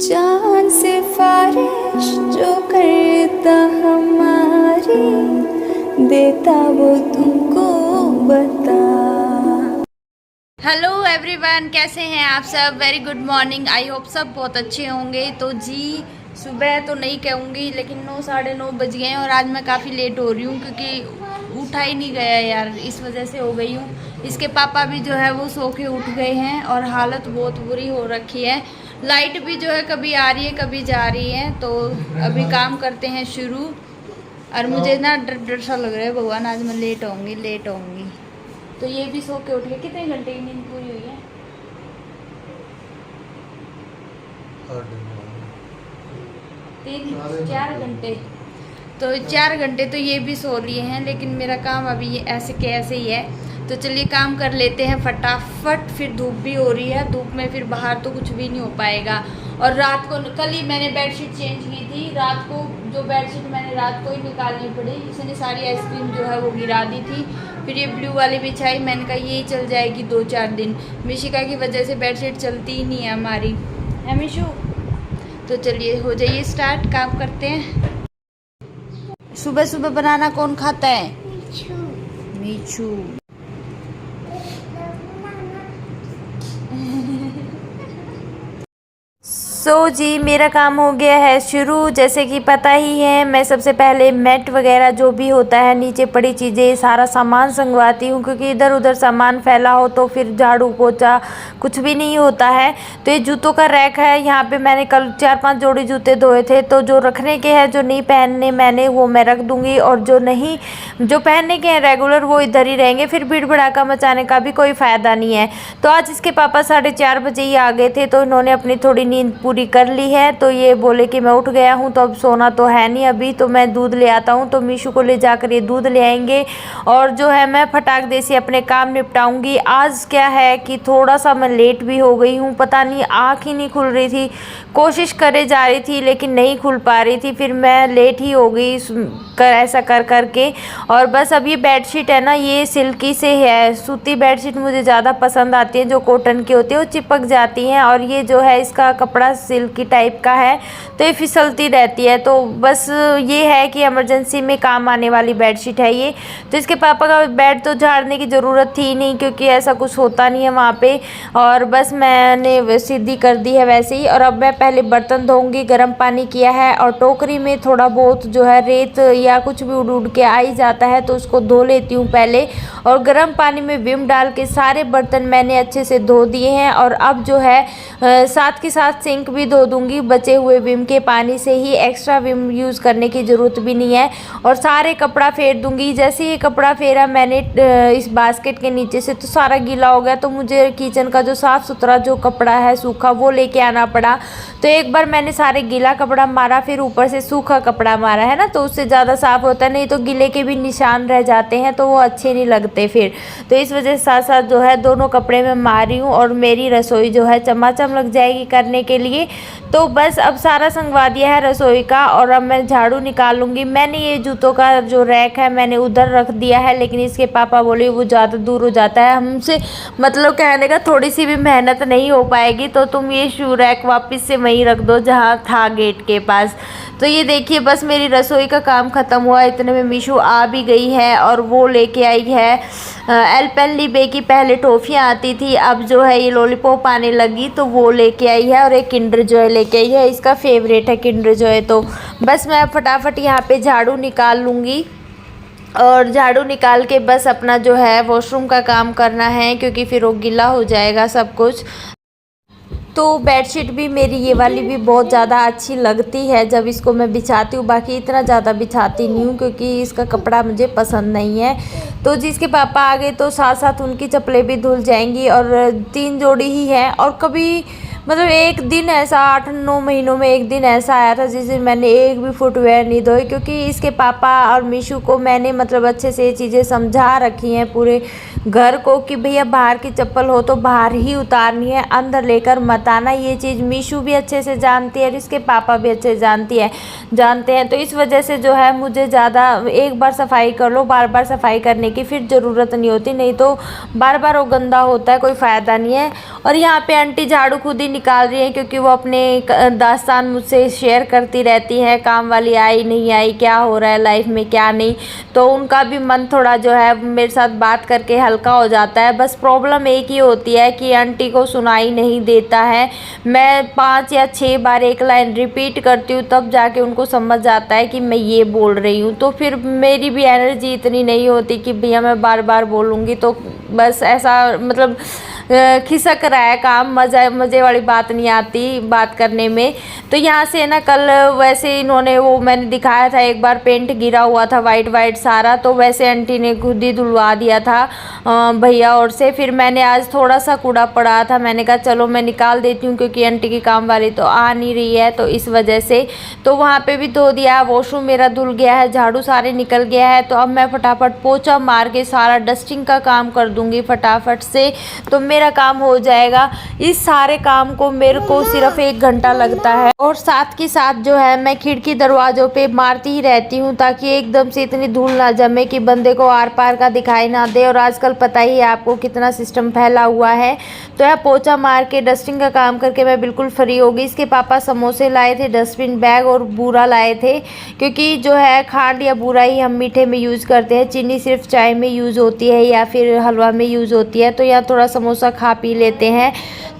चाँद सिफारिश जो करता हमारी, देता वो तुमको बता। हेलो एवरीवन, कैसे हैं आप सब। Very good morning. I hope सब बहुत अच्छे होंगे। तो जी सुबह तो नहीं कहूँगी, लेकिन 9 साढ़े 9 बज गए हैं और आज मैं काफ़ी लेट हो रही हूँ क्योंकि उठा ही नहीं गया यार, इस वजह से हो गई हूँ। इसके पापा भी जो है वो सो के उठ गए हैं और हालत बहुत बुरी हो रखी है। लाइट भी जो है कभी आ रही है कभी जा रही है। तो अभी काम करते हैं शुरू। और मुझे ना डर डर सा लग रहा है, भगवान आज मैं लेट होंगी। तो ये भी सो के उठ गए। कितने घंटे की नींद पूरी हुई है? 4 घंटे। तो 4 घंटे तो ये भी सो लिए हैं, लेकिन मेरा काम अभी ऐसे के ऐसे ही है। तो चलिए काम कर लेते हैं फटाफट। फिर धूप भी हो रही है, धूप में फिर बाहर तो कुछ भी नहीं हो पाएगा। और रात को कल ही मैंने बेडशीट चेंज की थी। रात को जो बेडशीट मैंने रात को ही निकालनी पड़ी, इसने सारी आइसक्रीम जो है वो गिरा दी थी। फिर ये ब्लू वाली बिछाई, मैंने कहा यही चल जाएगी 2-4 दिन। मिशिका की वजह से बेडशीट चलती ही नहीं है हमारी, है मिशू। तो चलिए हो जाइए स्टार्ट, काम करते हैं। सुबह सुबह बनाना कौन खाता है? मीचू। जी मेरा काम हो गया है शुरू। जैसे कि पता ही है, मैं सबसे पहले मैट वगैरह जो भी होता है, नीचे पड़ी चीज़ें सारा सामान संगवाती हूँ, क्योंकि इधर उधर सामान फैला हो तो फिर झाड़ू पोछा कुछ भी नहीं होता है। तो ये जूतों का रैक है, यहाँ पे मैंने कल 4-5 जोड़ी जूते धोए थे। तो जो रखने के हैं, जो नहीं पहनने मैंने, वो मैं रख दूँगी, और जो पहनने के हैं रेगुलर वो इधर ही रहेंगे। फिर भीड़ भड़ाका मचाने का भी कोई फ़ायदा नहीं है। तो आज इसके पापा 4:30 बजे ही आ गए थे, तो इन्होंने अपनी थोड़ी नींद पूरी कर ली है। तो ये बोले कि मैं उठ गया हूँ तो अब सोना तो है नहीं अभी, तो मैं दूध ले आता हूँ। तो मीशू को ले जाकर ये दूध ले आएंगे, और जो है मैं फटाक दे से अपने काम निपटाऊंगी। आज क्या है कि थोड़ा सा मैं लेट भी हो गई हूँ, पता नहीं आँख ही नहीं खुल रही थी। कोशिश करे जा रही थी लेकिन नहीं खुल पा रही थी, फिर मैं लेट ही हो गई ऐसा कर करके। और बस अब ये बेडशीट है ना, ये सिल्की से है। सूती बेडशीट मुझे ज़्यादा पसंद आती है, जो कॉटन की होती है वो चिपक जाती हैं, और ये जो है इसका कपड़ा सिल्की टाइप का है, तो ये फिसलती रहती है। तो बस ये है कि इमरजेंसी में काम आने वाली बेडशीट है ये। तो इसके पापा का बेड तो झाड़ने की ज़रूरत थी नहीं, क्योंकि ऐसा कुछ होता नहीं है वहाँ पे, और बस मैंने सीधी कर दी है वैसे ही। और अब मैं पहले बर्तन धोऊंगी, गर्म पानी किया है, और टोकरी में थोड़ा बहुत जो है रेत या कुछ भी उड़ उड़ के आ ही जाता है, तो उसको धो लेती हूँ पहले। और गर्म पानी में विम डाल के सारे बर्तन मैंने अच्छे से धो दिए हैं। और अब जो है साथ के साथ सिंक भी धो दूंगी बचे हुए विम के पानी से ही, एक्स्ट्रा विम यूज़ करने की ज़रूरत भी नहीं है। और सारे कपड़ा फेर दूंगी। जैसे ये कपड़ा फेरा मैंने इस बास्केट के नीचे से, तो सारा गीला हो गया, तो मुझे किचन का जो साफ़ सुथरा जो कपड़ा है सूखा, वो लेके आना पड़ा। तो एक बार मैंने सारे गीला कपड़ा मारा, फिर ऊपर से सूखा कपड़ा मारा है ना, तो उससे ज़्यादा साफ़ होता है। नहीं तो गीले के भी निशान रह जाते हैं, तो वो अच्छे नहीं लगते फिर। तो इस वजह से साथ साथ जो है दोनों कपड़े में मार रही हूँ, और मेरी रसोई जो है चमाचम लग जाएगी करने के लिए। तो बस अब सारा संगवा दिया है रसोई का, और अब मैं झाड़ू निकालूंगी। मैंने ये जूतों का जो रैक है मैंने उधर रख दिया है, लेकिन इसके पापा बोले वो ज़्यादा दूर हो जाता है हमसे, मतलब कहने का थोड़ी सी भी मेहनत नहीं हो पाएगी, तो तुम ये शू रैक वापस से वहीं रख दो जहाँ था गेट के पास। तो ये देखिए बस मेरी रसोई का काम ख़त्म हुआ, इतने में मीशू आ भी गई है, और वो लेके आई है एल्पेनलीबे की पहले टॉफ़ियाँ आती थी, अब जो है ये लॉलीपॉप आने लगी, तो वो लेके आई है। और एक किंडर जॉय लेके आई है, इसका फेवरेट है किंडर जॉय। तो बस मैं फटाफट यहाँ पे झाड़ू निकाल लूँगी, और झाड़ू निकाल के बस अपना जो है वॉशरूम का काम करना है, क्योंकि फिर वो गीला हो जाएगा सब कुछ। तो बेडशीट भी मेरी ये वाली भी बहुत ज़्यादा अच्छी लगती है जब इसको मैं बिछाती हूँ। बाकी इतना ज़्यादा बिछाती नहीं हूँ, क्योंकि इसका कपड़ा मुझे पसंद नहीं है। तो जिसके पापा आ गए तो साथ साथ उनकी चप्पलें भी धुल जाएंगी, और 3 जोड़ी ही है। और कभी मतलब एक दिन ऐसा 8-9 महीनों में एक दिन ऐसा आया था जिस दिन मैंने एक भी फुटवेयर नहीं धोई, क्योंकि इसके पापा और मीशू को मैंने मतलब अच्छे से ये चीज़ें समझा रखी हैं पूरे घर को, कि भैया बाहर की चप्पल हो तो बाहर ही उतारनी है, अंदर लेकर मत आना। ये चीज़ मीशू भी अच्छे से जानती है और इसके पापा भी अच्छे से जानते हैं। तो इस वजह से जो है मुझे ज़्यादा एक बार सफाई कर लो, बार बार सफाई करने की फिर ज़रूरत नहीं होती, नहीं तो बार बार वो गंदा होता है, कोई फ़ायदा नहीं है। और यहाँ पे आंटी झाड़ू खुद ही निकाल रही हैं, क्योंकि वो अपने दास्तान मुझसे शेयर करती रहती हैं, काम वाली आई नहीं आई, क्या हो रहा है लाइफ में क्या नहीं। तो उनका भी मन थोड़ा जो है मेरे साथ बात करके हल्का हो जाता है। बस प्रॉब्लम एक ही होती है कि आंटी को सुनाई नहीं देता है। मैं 5 या 6 बार एक लाइन रिपीट करती हूँ, तब जाके उनको समझ आता है कि मैं ये बोल रही हूँ। तो फिर मेरी भी एनर्जी इतनी नहीं होती कि भैया मैं बार बार बोलूँगी, तो बस ऐसा मतलब खिसक रहा है काम, मज़े वाली बात नहीं आती बात करने में। तो यहाँ से ना कल वैसे इन्होंने वो मैंने दिखाया था एक बार, पेंट गिरा हुआ था वाइट वाइट सारा, तो वैसे आंटी ने खुद ही धुलवा दिया था भैया और से। फिर मैंने आज थोड़ा सा कूड़ा पड़ा था, मैंने कहा चलो मैं निकाल देती हूँ, क्योंकि आंटी की काम वाली तो आ नहीं रही है, तो इस वजह से तो वहाँ पे भी धो दिया। वॉशरूम मेरा धुल गया है, झाड़ू सारे निकल गया है। तो अब मैं फटाफट पोछा मार के सारा डस्टिंग का काम कर दूँगी फटाफट से, तो मेरा काम हो जाएगा। इस सारे काम को मेरे को सिर्फ 1 घंटा लगता है, और साथ के साथ जो है मैं खिड़की दरवाज़ों पे मारती ही रहती हूँ, ताकि एकदम से इतनी धूल ना जमे कि बंदे को आर पार का दिखाई ना दे। और आजकल पता ही है आपको कितना सिस्टम फैला हुआ है। तो यह पोछा मार के डस्टिंग का काम करके मैं बिल्कुल फ्री हो गई। इसके पापा समोसे लाए थे, डस्टबिन बैग और बूरा लाए थे, क्योंकि जो है खांड या बूरा ही हम मीठे में यूज़ करते हैं, चीनी सिर्फ चाय में यूज़ होती है या फिर हलवा में यूज़ होती है। तो यहाँ थोड़ा समोसा खा पी लेते हैं।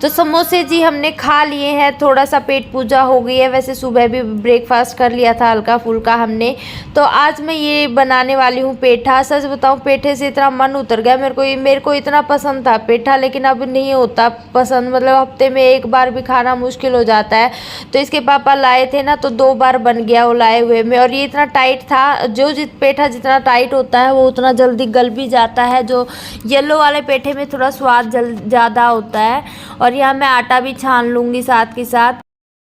तो समोसे जी हमने खा लिए हैं, थोड़ा सा पेट पूजा हो गई है। वैसे सुबह भी ब्रेकफास्ट कर लिया था हल्का फुल्का हमने। तो आज मैं ये बनाने वाली हूँ पेठा। सच बताऊँ पेठे से इतना मन उतर गया मेरे को इतना पसंद था पेठा, लेकिन अब नहीं होता पसंद, मतलब हफ्ते में 1 बार भी खाना मुश्किल हो जाता है। तो इसके पापा लाए थे ना, तो 2 बार बन गया वो लाए हुए में। और ये इतना टाइट था, पेठा जितना टाइट होता है वो उतना जल्दी गल भी जाता है। जो येलो वाले पेठे में थोड़ा स्वाद ज़्यादा होता है। और यहाँ मैं आटा भी छान लूँगी साथ के साथ।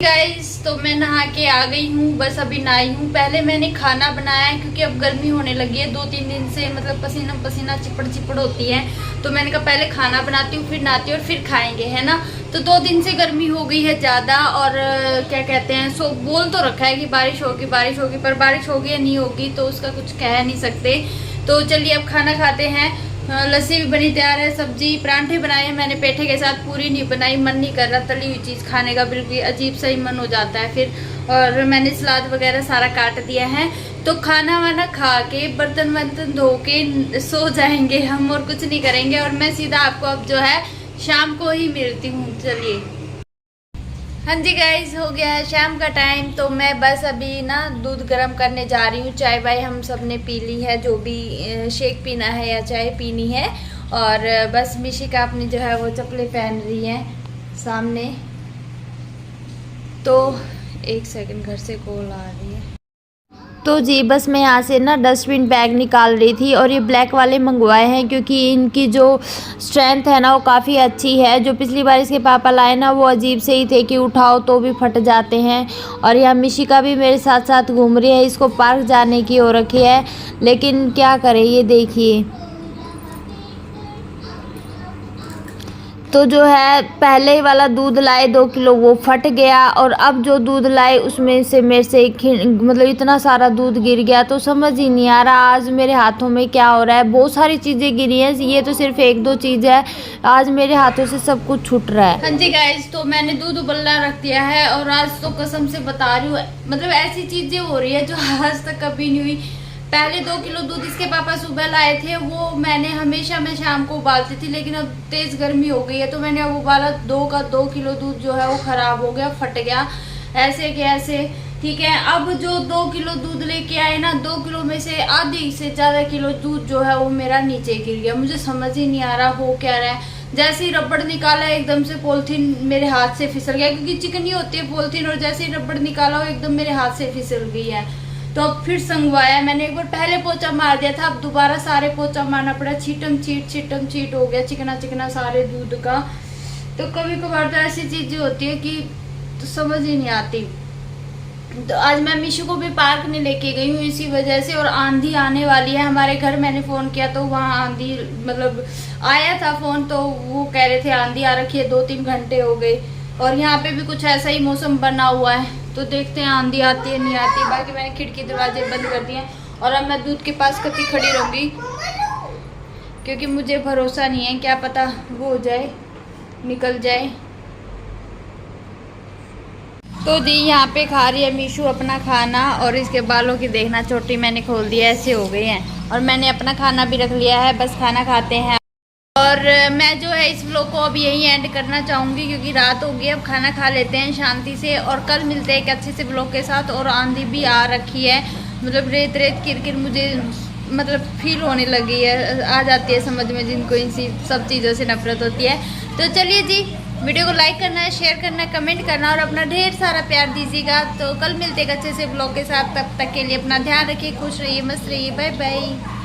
गाइस तो मैं नहा के आ गई हूँ, बस अभी नहाई हूँ। पहले मैंने खाना बनाया है, क्योंकि अब गर्मी होने लगी है 2-3 दिन से, मतलब पसीना पसीना चिपड़ होती है। तो मैंने कहा पहले खाना बनाती हूँ, फिर नहाती हूँ और फिर खाएंगे, है ना। तो 2 दिन से गर्मी हो गई है ज़्यादा। और क्या कहते हैं, सो बोल तो रखा है कि बारिश होगी, पर बारिश होगी या नहीं होगी तो उसका कुछ कह नहीं सकते। तो चलिए अब खाना खाते हैं। लस्सी भी बनी तैयार है, सब्जी परांठे बनाए हैं मैंने पेठे के साथ, पूरी नहीं बनाई, मन नहीं कर रहा तली हुई चीज़ खाने का, बिल्कुल अजीब सा ही मन हो जाता है फिर। और मैंने सलाद वगैरह सारा काट दिया है। तो खाना वाना खा के बर्तन वर्तन धो के सो जाएंगे हम, और कुछ नहीं करेंगे। और मैं सीधा आपको अब जो है शाम को ही मिलती हूँ। चलिए हाँ जी गाइज, हो गया है शाम का टाइम। तो मैं बस अभी ना दूध गर्म करने जा रही हूँ। चाय वाय हम सब ने पी ली है, जो भी शेक पीना है या चाय पीनी है। और बस मिशिका अपनी जो है वो चप्पलें पहन रही है सामने। तो 1 सेकंड, घर से कॉल आ रही है। तो जी बस मैं यहाँ से ना डस्टबिन बैग निकाल रही थी, और ये ब्लैक वाले मंगवाए हैं, क्योंकि इनकी जो स्ट्रेंथ है ना वो काफ़ी अच्छी है। जो पिछली बार इसके पापा लाए ना वो अजीब से ही थे कि उठाओ तो भी फट जाते हैं। और यहाँ मिशिका भी मेरे साथ साथ घूम रही है, इसको पार्क जाने की हो रखी है, लेकिन क्या करे ये देखिए। तो जो है पहले वाला दूध लाए 2 किलो वो फट गया, और अब जो दूध लाए उसमें से मेरे से मतलब इतना सारा दूध गिर गया। तो समझ ही नहीं आ रहा आज मेरे हाथों में क्या हो रहा है। बहुत सारी चीज़ें गिरी हैं, ये तो सिर्फ 1-2 चीज़ है, आज मेरे हाथों से सब कुछ छूट रहा है। हाँ जी गाइस, तो मैंने दूध उबलना रख दिया है, और आज तो कसम से बता रही हूँ, मतलब ऐसी चीज़ें हो रही है जो आज तक कभी नहीं हुई। पहले 2 किलो दूध इसके पापा सुबह लाए थे, वो मैंने हमेशा मैं शाम को उबालती थी, लेकिन अब तेज़ गर्मी हो गई है तो मैंने अब उबाला 2 किलो दूध जो है वो ख़राब हो गया, फट गया ऐसे के ऐसे। ठीक है, अब जो 2 किलो दूध लेके आए ना, 2 किलो में से आधी से ज़्यादा किलो दूध जो है वो मेरा नीचे गिर गया। मुझे समझ ही नहीं आ रहा हो क्या रहा है। जैसे ही रबड़ निकाला एकदम से पॉलिथीन मेरे हाथ से फिसल गया, क्योंकि चिकनी होती है पॉलिथीन, और जैसे ही रबड़ निकाला वो एकदम मेरे हाथ से फिसल गई है। तो अब फिर संगवाया मैंने, एक बार पहले पोचा मार दिया था, अब दोबारा सारे पोचा मारना पड़ा। छीटम छीट हो गया चिकना सारे दूध का। तो कभी कभार तो ऐसी चीजें होती है कि तो समझ ही नहीं आती। तो आज मैं मिशु को भी पार्क नहीं लेके गई हूँ इसी वजह से। और आंधी आने वाली है हमारे घर, मैंने फ़ोन किया तो वहाँ आंधी मतलब आया था फ़ोन, तो वो कह रहे थे आंधी आ रखी है, 2-3 घंटे हो गए। और यहाँ पे भी कुछ ऐसा ही मौसम बना हुआ है, तो देखते हैं आंधी आती है नहीं आती। बाकी मैंने खिड़की दरवाजे बंद कर दिए हैं, और अब मैं दूध के पास कभी खड़ी रहूँगी, क्योंकि मुझे भरोसा नहीं है, क्या पता वो हो जाए, निकल जाए। तो जी यहाँ पे खा रही है मीशू अपना खाना, और इसके बालों की देखना चोटी मैंने खोल दिया, ऐसे हो गए हैं। और मैंने अपना खाना भी रख लिया है, बस खाना खाते हैं। और मैं जो है इस व्लॉग को अब यही एंड करना चाहूँगी क्योंकि रात हो गई। अब खाना खा लेते हैं शांति से, और कल मिलते हैं एक अच्छे से व्लॉग के साथ। और आंधी भी आ रखी है, मतलब रेत रेत किरकिर मुझे मतलब फील होने लगी है, आ जाती है समझ में, जिनको इन सब चीज़ों से नफरत होती है। तो चलिए जी, वीडियो को लाइक करना है, शेयर करना है, कमेंट करना और अपना ढेर सारा प्यार दीजिएगा। तो कल मिलते हैं एक अच्छे से व्लॉग के साथ, तब तक के लिए अपना ध्यान रखिए, खुश रहिए, मस्त रहिए, बाय बाय।